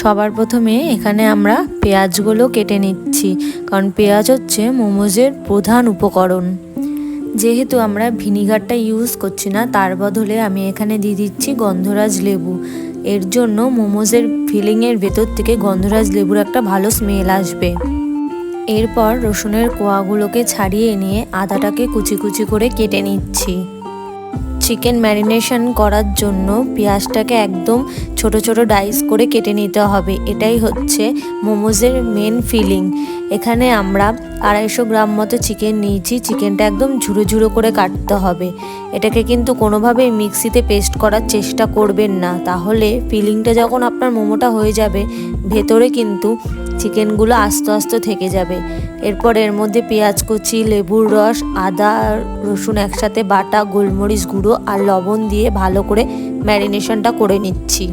সবার প্রথমে এখানে আমরা পেঁয়াজগুলো কেটে নিচ্ছি, কারণ পেঁয়াজ হচ্ছে মোমোজের প্রধান উপকরণ। যেহেতু আমরা ভিনিগারটা ইউজ করছি না, তার বদলে আমি এখানে দিয়ে দিচ্ছি গন্ধরাজ লেবু। এর জন্য মোমোজের ফিলিংয়ের ভেতর থেকে গন্ধরাজ লেবুর একটা ভালো স্মেল আসবে। এরপর রসুনের কোয়াগুলোকে ছাড়িয়ে নিয়ে আদাটাকে কুচি কুচি করে কেটে নিচ্ছি। চিকেন ম্যারিনেশন করার জন্য পেঁয়াজটাকে একদম ছোট ছোট ডাইস করে কেটে নিতে হবে। এটাই হচ্ছে মোমোজের মেন ফিলিং। এখানে আমরা 250 গ্রাম মতো চিকেন নিয়েছি। চিকেনটা একদম ঝুড়ো ঝুড়ো করে কাটতে হবে। এটাকে কিন্তু কোনোভাবেই মিক্সিতে পেস্ট করার চেষ্টা করবেন না, তাহলে ফিলিংটা যখন আপনার মোমোটা হয়ে যাবে ভেতরে কিন্তু চিকেনগুলো আস্তে আস্তে থেকে যাবে। এরপর এর মধ্যে পেঁয়াজ কুচি, লেবুর রস, আদা রসুন একসাথে বাটা, গোলমরিচ গুঁড়ো আর লবণ দিয়ে ভালো করে ম্যারিনেশনটা করে নিচ্ছি।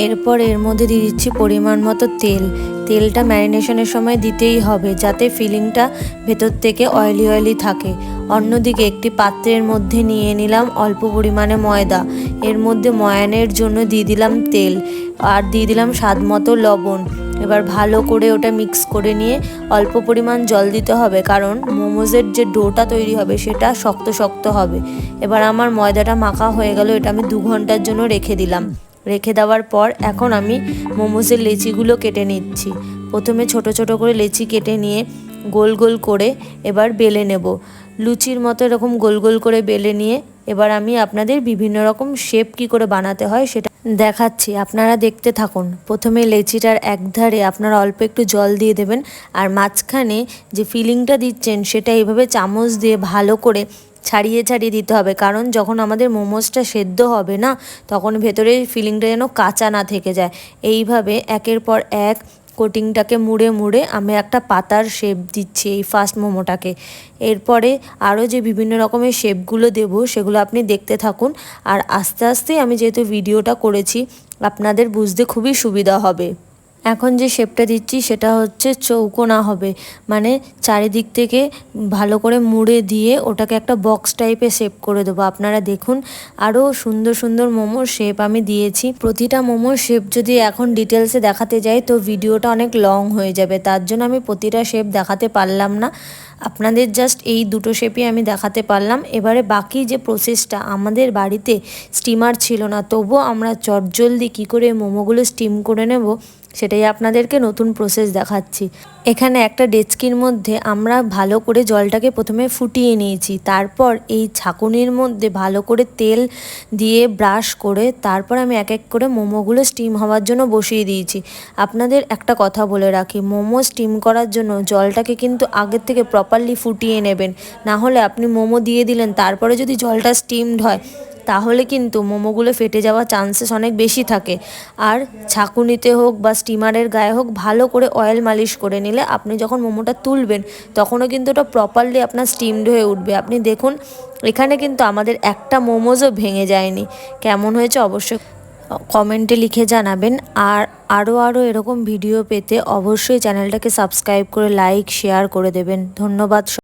এরপর এর মধ্যে দিয়ে দিচ্ছি পরিমাণ মতো তেল। তেলটা ম্যারিনেশনের সময় দিতেই হবে, যাতে ফিলিংটা ভেতর থেকে অয়েলি অয়েলি থাকে। অন্যদিকে একটি পাত্রের মধ্যে নিয়ে নিলাম অল্প পরিমাণে ময়দা। এর মধ্যে ময়ানের জন্য দিয়ে দিলাম তেল আর দিয়ে দিলাম স্বাদ মতো লবণ। এবার ভালো করে ওটা মিক্স করে নিয়ে অল্প পরিমাণ জল দিতে হবে, কারণ মোমোজের যে ডোটা তৈরি হবে সেটা শক্ত শক্ত হবে। এবার আমার ময়দাটা মাখা হয়ে গেল, এটা আমি 2 ঘন্টার জন্য রেখে দিলাম। রেখে দেওয়ার পর এখন আমি মোমোজের লেচিগুলো কেটে নিচ্ছি। প্রথমে ছোট ছোট করে লেচি কেটে নিয়ে গোল গোল করে এবার বেলে নেব। লুচির মতো এরকম গোল গোল করে বেলে নিয়ে এবার আমি আপনাদের বিভিন্ন রকম শেপ কি করে বানাতে হয় সেটা দেখাচ্ছি, আপনারা দেখতে থাকুন। প্রথমে লেচিটার একধারে আপনারা অল্প একটু জল দিয়ে দেবেন, আর মাঝখানে যে ফিলিংটা দিচ্ছেন সেটা এইভাবে চামচ দিয়ে ভালো করে ছাড়িয়ে ছাড়িয়ে দিতে হবে, কারণ যখন আমাদের মোমোসটা সেদ্ধ হবে না, তখন ভেতরে ফিলিংটা যেন কাঁচা না থেকে যায়। এইভাবে একের পর এক কোটিংটাকে মুড়ে মুড়ে আমি একটা পাতার শেপ দিচ্ছি এই ফার্স্ট মোমোটাকে। এরপরে আরও যে বিভিন্ন রকমের শেপগুলো দেব সেগুলো আপনি দেখতে থাকুন, আর আস্তে আস্তে আমি যেহেতু ভিডিওটা করেছি আপনাদের বুঝতে খুবই সুবিধা হবে। এখন যে শেপটা দিচ্ছি সেটা হচ্ছে চৌকোনা হবে, মানে চারিদিক থেকে ভালো করে মুড়ে দিয়ে ওটাকে একটা বক্স টাইপের শেপ করে দেবো। আপনারা দেখুন আরও সুন্দর সুন্দর মোমোর শেপ আমি দিয়েছি। প্রতিটা মোমোর শেপ যদি এখন ডিটেলসে দেখাতে যাই তো ভিডিওটা অনেক লং হয়ে যাবে, তার জন্য আমি প্রতিটা শেপ দেখাতে পারলাম না। আপনাদের জাস্ট এই দুটো শেপই আমি দেখাতে পারলাম। এবারে বাকি যে প্রসেসটা, আমাদের বাড়িতে স্টিমার ছিল না, তবুও আমরা চটজলদি কী করে মোমোগুলো স্টিম করে নেব সেটাই আপনাদেরকে নতুন প্রসেস দেখাচ্ছি। এখানে একটা ডেচকির মধ্যে আমরা ভালো করে জলটাকে প্রথমে ফুটিয়ে নিয়েছি, তারপর এই ছাঁকুনির মধ্যে ভালো করে তেল দিয়ে ব্রাশ করে তারপর আমি এক এক করে মোমোগুলো স্টিম হওয়ার জন্য বসিয়ে দিয়েছি। আপনাদের একটা কথা বলে রাখি, মোমো স্টিম করার জন্য জলটাকে কিন্তু আগের থেকে প্রপারলি ফুটিয়ে নেবেন, না হলে আপনি মোমো দিয়ে দিলেন তারপরে যদি জলটা স্টিমড হয় তাহলে কিন্তু মোমোগুলো ফেটে যাওয়ার চান্সেস অনেক বেশি থাকে। আর ছাঁকুনিতে হোক বা স্টিমারের গায়ে হোক ভালো করে অয়েল মালিশ করে নিলে আপনি যখন মোমোটা তুলবেন তখনও কিন্তু ওটা প্রপারলি আপনার স্টিমড হয়ে উঠবে। আপনি দেখুন এখানে কিন্তু আমাদের একটা মোমোজও ভেঙে যায়নি। কেমন হয়েছে অবশ্যই কমেন্টে লিখে জানাবেন। আর আরও এরকম ভিডিও পেতে অবশ্যই চ্যানেলটাকে সাবস্ক্রাইব করে লাইক শেয়ার করে দেবেন। ধন্যবাদ।